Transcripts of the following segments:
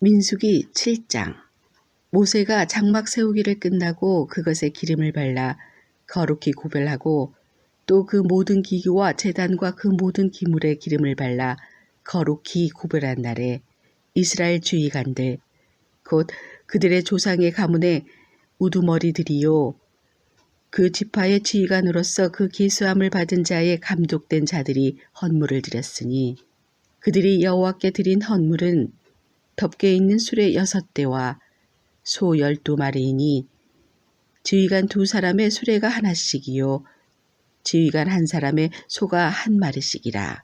민수기 7장. 모세가 장막 세우기를 끝나고 그것에 기름을 발라 거룩히 구별하고 또 그 모든 기구와 제단과 그 모든 기물에 기름을 발라 거룩히 구별한 날에 이스라엘 주의관들 곧 그들의 조상의 가문의 우두머리들이요 그 지파의 지휘관으로서 그 계수함을 받은 자의 감독된 자들이 헌물을 드렸으니 그들이 여호와께 드린 헌물은 덮개 있는 수레 6대와 소 12마리이니 지휘관 2사람의 수레가 하나씩이요 지휘관 1사람의 소가 1마리씩이라.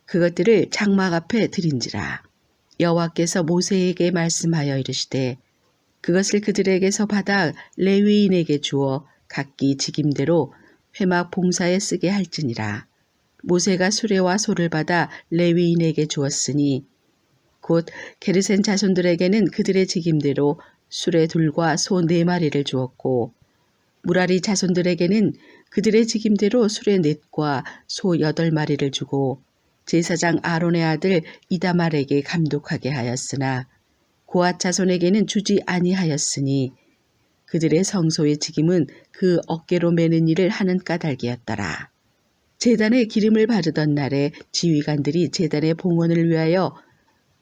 그것들을 장막 앞에 드린지라. 여호와께서 모세에게 말씀하여 이르시되 그것을 그들에게서 받아 레위인에게 주어 각기 직임대로 회막 봉사에 쓰게 할지니라. 모세가 수레와 소를 받아 레위인에게 주었으니 곧 게르센 자손들에게는 그들의 직임대로 수레 2과 소 4마리를 주었고 무라리 자손들에게는 그들의 직임대로 수레 4과 소 8마리를 주고 제사장 아론의 아들 이다말에게 감독하게 하였으나 고앗 자손에게는 주지 아니하였으니 그들의 성소의 직임은 그 어깨로 매는 일을 하는 까닭이었더라. 제단에 기름을 바르던 날에 지휘관들이 제단의 봉헌을 위하여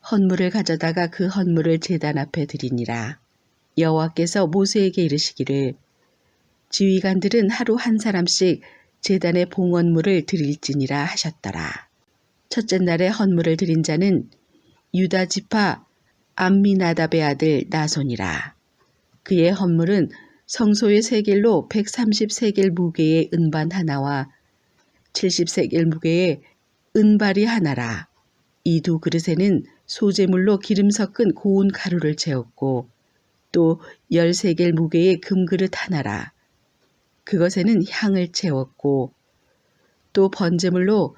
헌물을 가져다가 그 헌물을 제단 앞에 드리니라. 여호와께서 모세에게 이르시기를 지휘관들은 하루 1사람씩 제단의 봉헌물을 드릴지니라 하셨더라. 첫째 날에 헌물을 드린 자는 유다 지파 암미나답의 아들 나손이라. 그의 헌물은 성소의 세겔로 130세겔 무게의 은반 하나와 70세겔 무게의 은발이 하나라. 이 2그릇에는 소제물로 기름 섞은 고운 가루를 채웠고 또 10세겔 무게의 금그릇 하나라. 그것에는 향을 채웠고 또 번제물로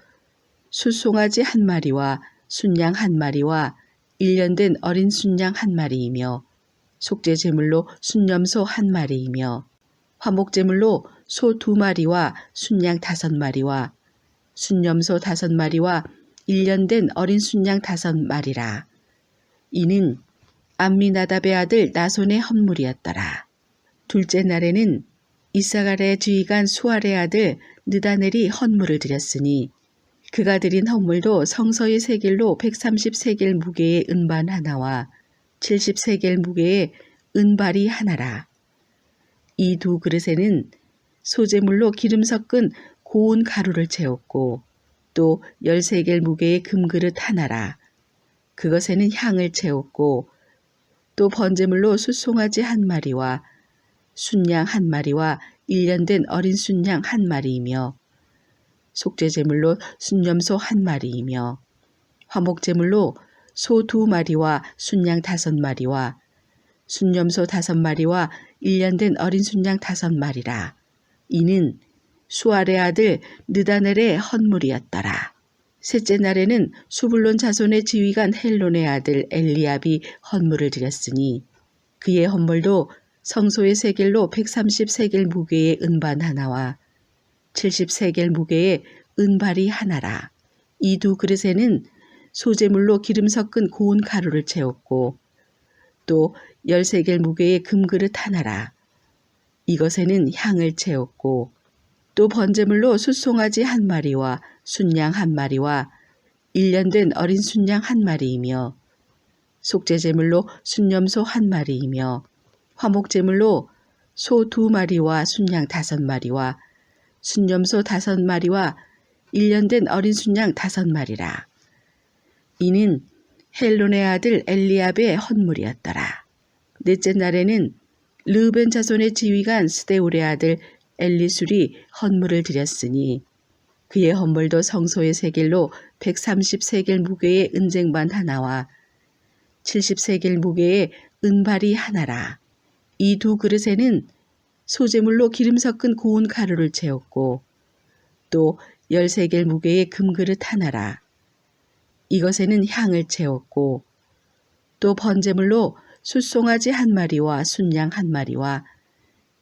숫송아지 1마리와 순양 1마리와 1년 된 어린 순양 1마리이며 속죄제물로 순염소 1마리이며 화목제물로 소 2마리와 순양 5마리와 순염소 5마리와 1년 된 어린 순양 5마리라. 이는 암미나답의 아들 나손의 헌물이었더라. 둘째 날에는 이사갈의 지휘관 수알의 아들 느다넬이 헌물을 드렸으니 그가 드린 헌물도 성서의 세겔로 130세겔 무게의 은반 하나와 70세겔 무게의 은발이 하나라. 이 2그릇에는 소제물로 기름 섞은 고운 가루를 채웠고 또 10세겔 무게의 금그릇 하나라. 그것에는 향을 채웠고 또 번제물로 숫송아지 1마리와 순양 1마리와 1년 된 어린 순양 1마리이며 속죄제물로 순염소 1마리이며 화목제물로 소 2마리와 순양 5마리와 순염소 5마리와 1년 된 어린 순양 5마리라. 이는 수알의 아들 느다넬의 헌물이었더라. 셋째 날에는 수불론 자손의 지휘관 헬론의 아들 엘리압이 헌물을 드렸으니 그의 헌물도 성소의 세겔로 130세겔 무게의 은반 하나와 70세겔 무게의 은발이 하나라. 이 2그릇에는 소제물로 기름 섞은 고운 가루를 채웠고 또 10세겔 무게의 금그릇 하나라. 이것에는 향을 채웠고 또 번제물로 숫송아지 1마리와 순양 1마리와 1년 된 어린 순양 1마리이며 속죄제물로 순염소 1마리이며 화목제물로 소 2마리와 순양 5마리와 순염소 5마리와 1년 된 어린 순양 5마리라. 이는 헬론의 아들 엘리압의 헌물이었더라. 넷째 날에는 르우벤 자손의 지휘관 스데울의 아들 엘리술이 헌물을 드렸으니 그의 헌물도 성소의 세겔로 130세겔 무게의 은쟁반 하나와 70세겔 무게의 은발이 하나라. 이 2그릇에는 소제물로 기름 섞은 고운 가루를 채웠고 또 10세겔 무게의 금그릇 하나라. 이것에는 향을 채웠고 또 번제물로 숫송아지 1마리와 순양 1마리와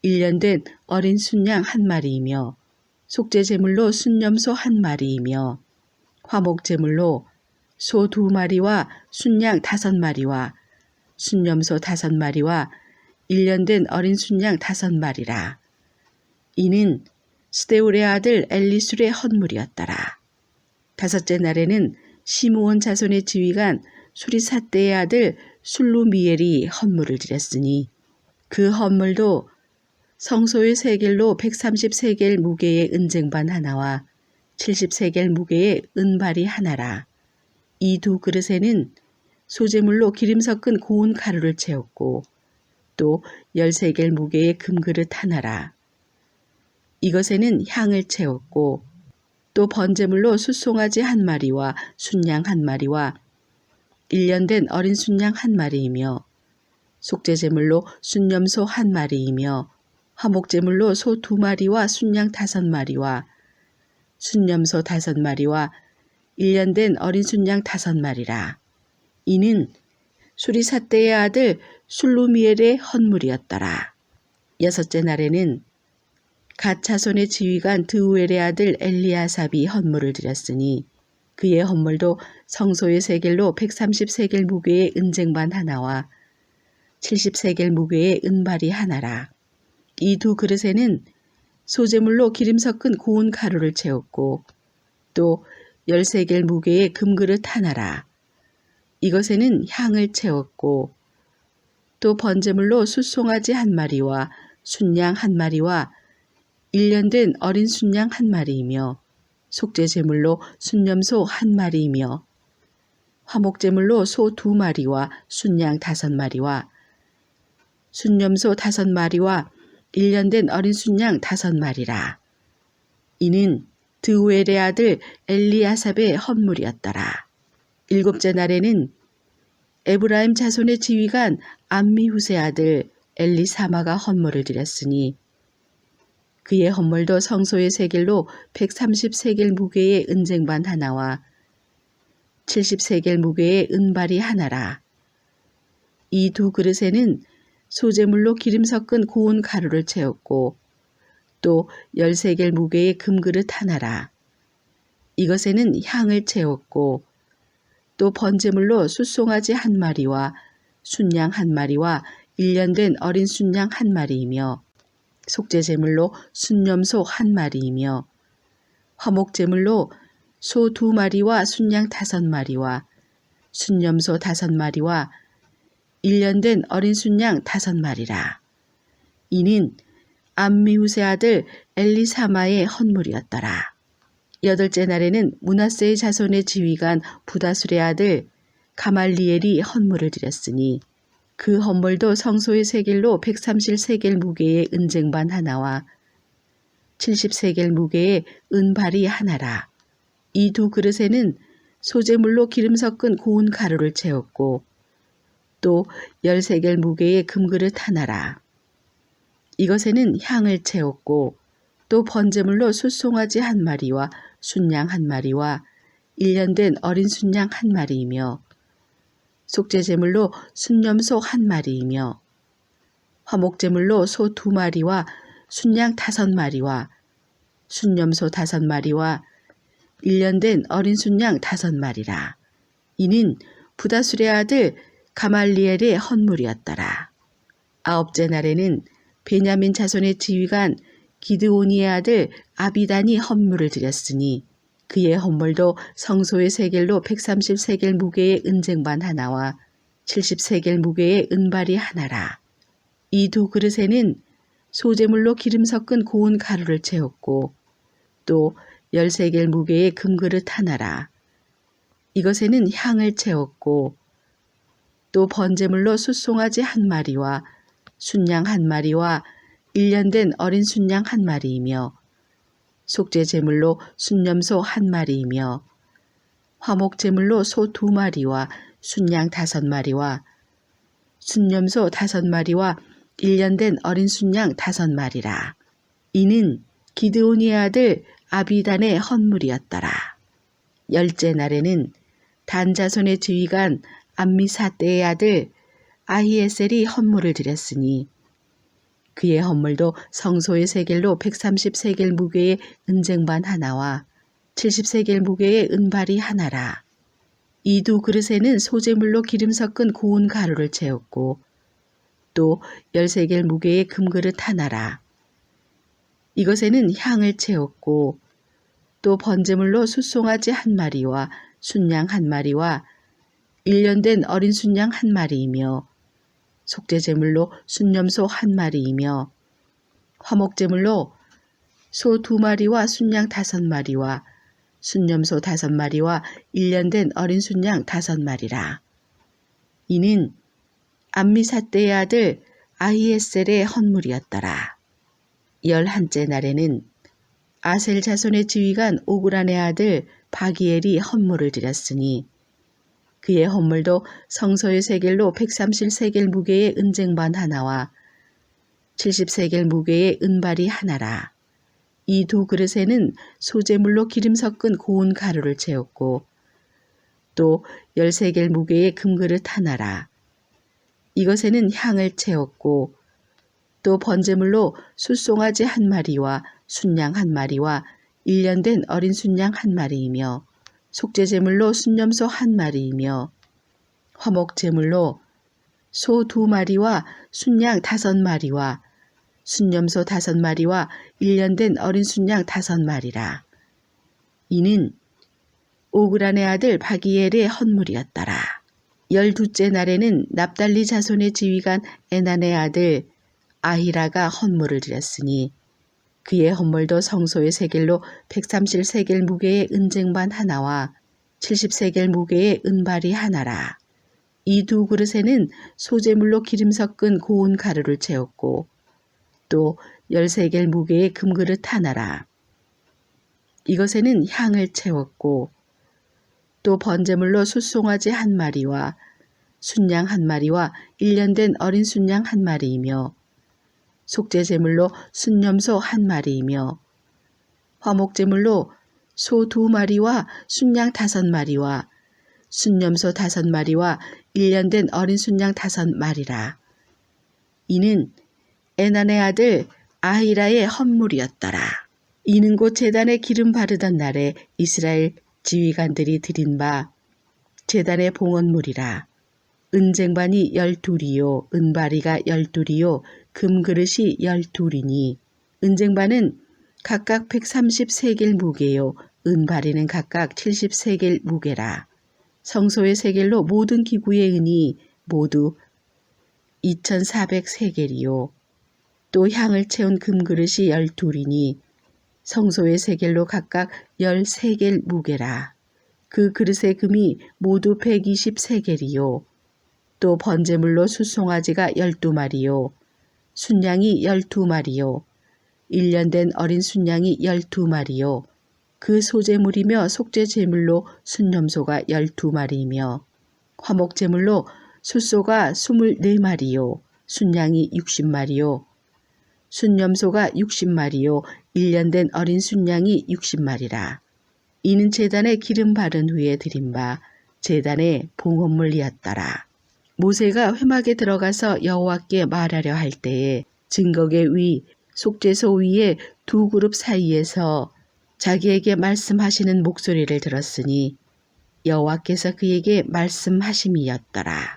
1년 된 어린 순양 1마리이며 속죄제물로 순염소 1마리이며 화목제물로 소 2마리와 순양 5마리와 순염소 5마리와 1년 된 어린 순양 5마리라. 이는 스데울의 아들 엘리술의 헌물이었더라. 5째 날에는 시므온 자손의 지휘관 수리삿대의 아들 술루미엘이 헌물을 드렸으니 그 헌물도 성소의 세겔로 130세겔 무게의 은쟁반 하나와 70세겔 무게의 은발이 하나라. 이 두 그릇에는 소재물로 기름 섞은 고운 가루를 채웠고 또 10세겔 무게의 금그릇 하나라. 이것에는 향을 채웠고 또 번제물로 숫송아지 1마리와 순양 1마리와 1년 된 어린 순양 1마리이며 속죄제물로 순염소 1마리이며 화목제물로 소 2마리와 순양 5마리와 순염소 5마리와 1년 된 어린 순양 5마리라. 이는 수리삿대의 아들 술루미엘의 헌물이었더라. 6째 날에는 갓 자손의 지휘관 드우엘의 아들 엘리아삽이 헌물을 드렸으니 그의 헌물도 성소의 세겔로 130세겔 무게의 은쟁반 하나와 70세겔 무게의 은발이 하나라. 이 두 그릇에는 소재물로 기름 섞은 고운 가루를 채웠고 또 10세겔 무게의 금그릇 하나라. 이것에는 향을 채웠고 또 번제물로 숫송아지 1마리와 순양 1마리와 1년 된 어린 순양 1마리이며 속죄제물로 순염소 1마리이며 화목제물로 소 2마리와 순양 5마리와 순염소 5마리와 1년 된 어린 순양 5마리라. 이는 드우엘의 아들 엘리아삽의 헌물이었더라. 7째 날에는 에브라임 자손의 지휘관 암미후세 아들 엘리사마가 헌물을 드렸으니 그의 헌물도 성소의 세겔로 130세겔 무게의 은쟁반 하나와 70세겔 무게의 은발이 하나라. 이 두 그릇에는 소재물로 기름 섞은 고운 가루를 채웠고 또 10세겔 무게의 금그릇 하나라. 이것에는 향을 채웠고 또 번제물로 숫송아지 1마리와 순양 1마리와 1년 된 어린 순양 1마리이며 속죄제물로 순염소 1마리이며 화목제물로 소 2마리와 순양 5마리와 순염소 5마리와 1년 된 어린 순양 5마리라. 이는 암미후세 아들 엘리사마의 헌물이었더라. 8째 날에는 므낫세의 자손의 지휘관 부다술의 아들 가말리엘이 헌물을 드렸으니 그 헌물도 성소의 세겔로 130세겔 무게의 은쟁반 하나와 70세겔 무게의 은발이 하나라. 이 두 그릇에는 소재물로 기름 섞은 고운 가루를 채웠고 또 10세겔 무게의 금그릇 하나라. 이것에는 향을 채웠고 또 번제물로 숫송아지 1마리와 순양 1마리와 1년 된 어린 순양 1마리이며 속죄제물로 순염소 1마리이며 화목제물로 소 2마리와 순양 5마리와 순염소 5마리와 1년 된 어린 순양 5마리라. 이는 부다술의 아들 가말리엘의 헌물이었더라. 9째 날에는 베냐민 자손의 지휘관 기드오니의 아들 아비단이 헌물을 드렸으니 그의 헌물도 성소의 세겔로 130세겔 무게의 은쟁반 하나와 70세겔 무게의 은발이 하나라. 이 두 그릇에는 소재물로 기름 섞은 고운 가루를 채웠고 또 10세겔 무게의 금그릇 하나라. 이것에는 향을 채웠고 또 번제물로 숫송아지 1마리와 순양 1마리와 1년 된 어린 순양 1마리이며 속죄제물로 순염소 1마리이며 화목제물로 소 2마리와 순양 5마리와 순염소 5마리와 1년 된 어린 순양 5마리라. 이는 기드오니의 아들 아비단의 헌물이었더라. 10째 날에는 단 자손의 지휘관 암미사대의 아들 아히에셀이 헌물을 드렸으니 그의 헌물도 성소의 세겔로 130세겔 무게의 은쟁반 하나와 70세겔 무게의 은발이 하나라. 이 두 그릇에는 소재물로 기름 섞은 고운 가루를 채웠고 또 13겔 무게의 금그릇 하나라. 이것에는 향을 채웠고 또 번제물로 숫송아지 한 마리와 순양 한 마리와 1년 된 어린 순양 한 마리이며 속죄제물로 순염소 한 마리이며 화목제물로 소 2마리와 순양 5마리와 순염소 5마리와 1년 된 어린 순양 5마리라. 이는 암미사대의 아들 아히에셀의 헌물이었더라. 11째 날에는 아셀 자손의 지휘관 오그란의 아들 바기엘이 헌물을 드렸으니 그의 헌물도 성소의 세겔로 130세겔 무게의 은쟁반 하나와 70세겔 무게의 은발이 하나라. 이 두 그릇에는 소재물로 기름 섞은 고운 가루를 채웠고 또 13겔 무게의 금그릇 하나라. 이것에는 향을 채웠고 또 번제물로 숫송아지 한 마리와 순양 한 마리와 1년 된 어린 순양 한 마리이며 속죄제물로 순염소 한 마리이며 화목제물로 소 2마리와 순양 5마리와 순염소 5마리와 1년 된 어린 순양 5마리라. 이는 오그란의 아들 바기엘의 헌물이었더라. 12째 날에는 납달리 자손의 지휘관 에난의 아들 아히라가 헌물을 드렸으니 그의 헌물도 성소의 세겔로 130세겔 무게의 은쟁반 하나와 70세겔 무게의 은발이 하나라. 이 두 그릇에는 소재물로 기름 섞은 고운 가루를 채웠고 또 13겔 무게의 금그릇 하나라. 이것에는 향을 채웠고 또 번제물로 숫송아지 한 마리와 순양 한 마리와 1년 된 어린 순양 한 마리이며 속죄제물로 순염소 한 마리이며 화목제물로 소 2마리와 순양 5마리와 순염소 5마리와 1년 된 어린 순양 5마리라. 이는 에난의 아들 아히라의 헌물이었더라. 이는 곧 제단에 기름 바르던 날에 이스라엘 지휘관들이 드린 바 제단의 봉헌물이라. 은쟁반이 12이요 은바리가 12이요 금그릇이 12이니 은쟁반은 각각 130세겔 무게요 은바리는 각각 70세겔 무게라. 성소의 세겔로 모든 기구의 은이 모두 2400세겔이요 또 향을 채운 금그릇이 12이니 성소의 세겔로 각각 13겔 무게라. 그 그릇의 금이 모두 120세겔이요 또 번제물로 숫송아지가 12마리요 순양이 12마리요 1년 된 어린 순양이 12마리요 그 소제물이며 속죄제물로 순염소가 12마리이며 화목제물로 숫소가 24마리요 순양이 60마리요 순염소가 60마리요 1년 된 어린 순양이 60마리라. 이는 제단에 기름 바른 후에 드린 바 제단의 봉헌물이었더라. 모세가 회막에 들어가서 여호와께 말하려 할 때에 증거계 위 속죄소 위에 두 그룹 사이에서 자기에게 말씀하시는 목소리를 들었으니 여호와께서 그에게 말씀하심이었더라.